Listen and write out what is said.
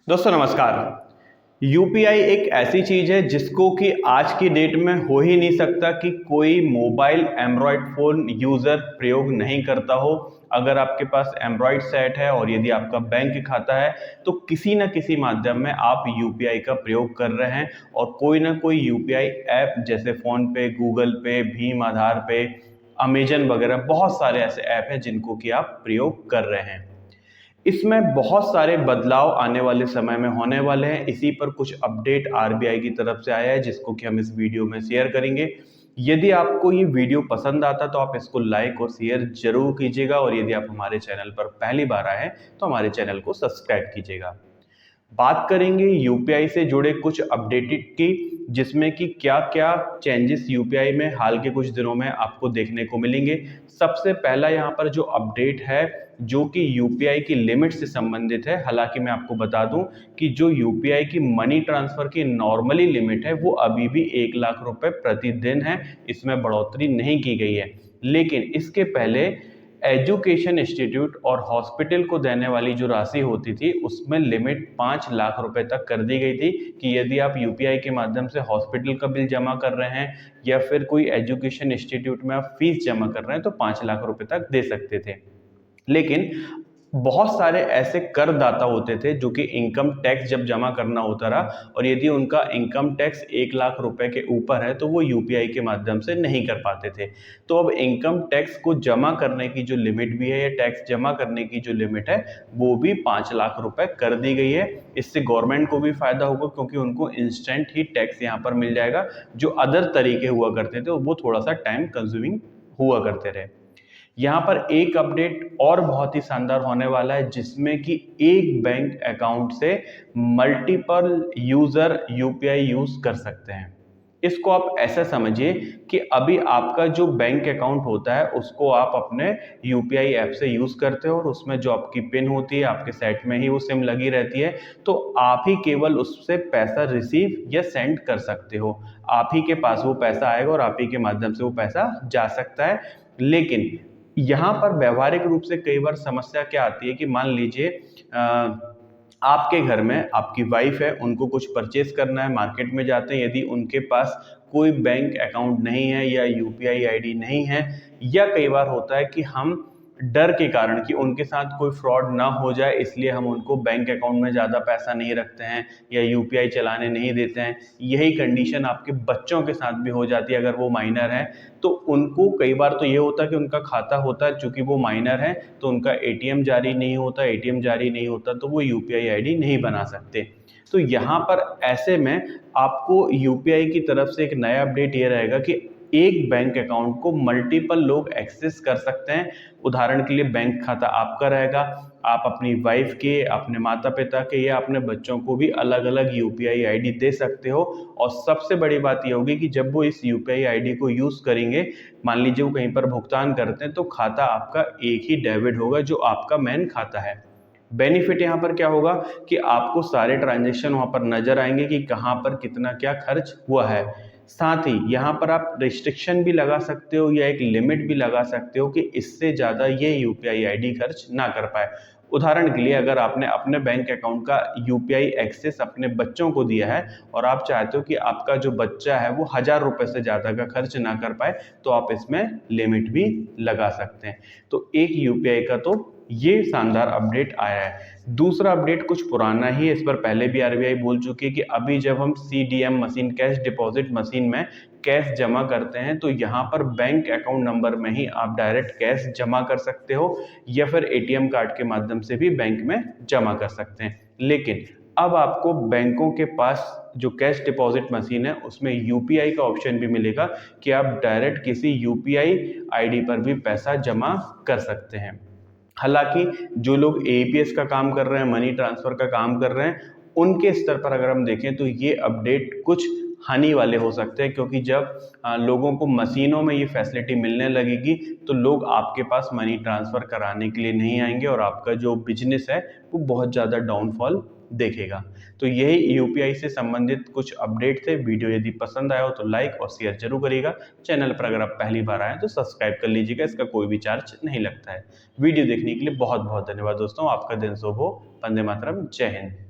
दोस्तों नमस्कार। यूपीआई एक ऐसी चीज है जिसको कि आज की डेट में हो ही नहीं सकता कि कोई मोबाइल एंड्रॉयड फोन यूजर प्रयोग नहीं करता हो। अगर आपके पास एंड्रॉयड सेट है और यदि आपका बैंक खाता है तो किसी न किसी माध्यम में आप यूपीआई का प्रयोग कर रहे हैं और कोई ना कोई यूपीआई ऐप जैसे फोन पे, गूगल पे, भीम आधार पे, अमेजन वगैरह बहुत सारे ऐसे ऐप हैं जिनको कि आप प्रयोग कर रहे हैं। इसमें बहुत सारे बदलाव आने वाले समय में होने वाले हैं। इसी पर कुछ अपडेट आरबीआई की तरफ से आया है जिसको कि हम इस वीडियो में शेयर करेंगे। यदि आपको ये वीडियो पसंद आता तो आप इसको लाइक और शेयर जरूर कीजिएगा और यदि आप हमारे चैनल पर पहली बार आए हैं तो हमारे चैनल को सब्सक्राइब कीजिएगा। बात करेंगे यूपीआई से जुड़े कुछ अपडेटेड की, जिसमें कि क्या क्या चेंजेस यूपीआई में हाल के कुछ दिनों में आपको देखने को मिलेंगे। सबसे पहला यहाँ पर जो अपडेट है जो कि यूपीआई की लिमिट से संबंधित है। हालांकि मैं आपको बता दूं कि जो यूपीआई की मनी ट्रांसफर की नॉर्मली लिमिट है वो अभी भी 1 लाख रुपए प्रतिदिन है, इसमें बढ़ोतरी नहीं की गई है। लेकिन इसके पहले एजुकेशन इंस्टीट्यूट और हॉस्पिटल को देने वाली जो राशि होती थी उसमें लिमिट 5 लाख रुपए तक कर दी गई थी कि यदि आप यूपीआई के माध्यम से हॉस्पिटल का बिल जमा कर रहे हैं या फिर कोई एजुकेशन इंस्टीट्यूट में आप फीस जमा कर रहे हैं तो 5 लाख रुपए तक दे सकते थे। लेकिन बहुत सारे ऐसे करदाता होते थे जो कि इनकम टैक्स जब जमा करना होता रहा और यदि उनका इनकम टैक्स 1 लाख रुपए के ऊपर है तो वो यूपीआई के माध्यम से नहीं कर पाते थे। तो अब इनकम टैक्स को जमा करने की जो लिमिट भी है या टैक्स जमा करने की जो लिमिट है वो भी 5 लाख रुपए कर दी गई है। इससे गवर्नमेंट को भी फायदा होगा क्योंकि उनको इंस्टेंट ही टैक्स यहाँ पर मिल जाएगा। जो अदर तरीके हुआ करते थे वो थोड़ा सा टाइम कंज्यूमिंग हुआ करते रहे। यहाँ पर एक अपडेट और बहुत ही शानदार होने वाला है जिसमें कि एक बैंक अकाउंट से मल्टीपल यूजर यूपीआई यूज कर सकते हैं। इसको आप ऐसा समझिए कि अभी आपका जो बैंक अकाउंट होता है उसको आप अपने यूपीआई ऐप से यूज करते हो और उसमें जो आपकी पिन होती है आपके सेट में ही वो सिम लगी रहती है, तो आप ही केवल उससे पैसा रिसीव या सेंड कर सकते हो। आप ही के पास वो पैसा आएगा और आप ही के माध्यम से वो पैसा जा सकता है। लेकिन यहाँ पर व्यवहारिक रूप से कई बार समस्या क्या आती है कि मान लीजिए आपके घर में आपकी वाइफ है, उनको कुछ परचेस करना है, मार्केट में जाते हैं, यदि उनके पास कोई बैंक अकाउंट नहीं है या यूपीआई आईडी नहीं है, या कई बार होता है कि हम डर के कारण कि उनके साथ कोई फ्रॉड ना हो जाए इसलिए हम उनको बैंक अकाउंट में ज़्यादा पैसा नहीं रखते हैं या यूपीआई चलाने नहीं देते हैं। यही कंडीशन आपके बच्चों के साथ भी हो जाती है अगर वो माइनर हैं। तो उनको कई बार तो ये होता है कि उनका खाता होता है, चूंकि वो माइनर है तो उनका एटीएम जारी नहीं होता, एटीएम जारी नहीं होता तो वो यूपीआई आईडी नहीं बना सकते। तो यहाँ पर ऐसे में आपको यूपीआई की तरफ से एक नया अपडेट ये रहेगा कि एक बैंक अकाउंट को मल्टीपल लोग एक्सेस कर सकते हैं। उदाहरण के लिए बैंक खाता आपका रहेगा, आप अपनी वाइफ के, अपने माता पिता के या अपने बच्चों को भी अलग अलग यूपीआई आईडी दे सकते हो। और सबसे बड़ी बात यह होगी कि जब वो इस यूपीआई आईडी को यूज करेंगे, मान लीजिए वो कहीं पर भुगतान करते हैं, तो खाता आपका एक ही डेबिट होगा जो आपका मेन खाता है। बेनिफिट यहाँ पर क्या होगा कि आपको सारे ट्रांजैक्शन वहां पर नजर आएंगे कि कहाँ पर कितना क्या खर्च हुआ है। साथ ही यहाँ पर आप रिस्ट्रिक्शन भी लगा सकते हो या एक लिमिट भी लगा सकते हो कि इससे ज़्यादा ये यूपीआई आईडी खर्च ना कर पाए। उदाहरण के लिए अगर आपने अपने बैंक अकाउंट का यूपीआई एक्सेस अपने बच्चों को दिया है और आप चाहते हो कि आपका जो बच्चा है वो 1,000 रुपए से ज़्यादा का खर्च ना कर पाए, तो आप इसमें लिमिट भी लगा सकते हैं। तो एक यूपीआई का तो ये शानदार अपडेट आया है। दूसरा अपडेट कुछ पुराना ही है, इस पर पहले भी आरबीआई बोल चुकी है कि अभी जब हम CDM machine, cash deposit machine में कैश जमा करते हैं तो यहाँ पर बैंक अकाउंट नंबर में ही आप डायरेक्ट कैश जमा कर सकते हो या फिर एटीएम कार्ड के माध्यम से भी बैंक में जमा कर सकते हैं। लेकिन अब आपको बैंकों के पास जो कैश डिपॉजिट मशीन है उसमें यूपीआई का ऑप्शन भी मिलेगा कि आप डायरेक्ट किसी यूपीआई आईडी पर भी पैसा जमा कर सकते हैं। हालांकि जो लोग एईपीएस का काम कर रहे हैं, मनी ट्रांसफर का काम कर रहे हैं, उनके स्तर पर अगर हम देखें तो ये अपडेट कुछ हानि वाले हो सकते हैं, क्योंकि जब लोगों को मशीनों में ये फैसिलिटी मिलने लगेगी तो लोग आपके पास मनी ट्रांसफर कराने के लिए नहीं आएंगे और आपका जो बिजनेस है वो बहुत ज़्यादा डाउनफॉल देखेगा। तो यही यूपीआई से संबंधित कुछ अपडेट थे। वीडियो यदि पसंद आया हो तो लाइक और शेयर जरूर करिएगा। चैनल पर अगर आप पहली बार आए तो सब्सक्राइब कर लीजिएगा, इसका कोई भी चार्ज नहीं लगता है। वीडियो देखने के लिए बहुत बहुत धन्यवाद दोस्तों। आपका दिन शुभ हो। वंदे मातरम। जय हिंद।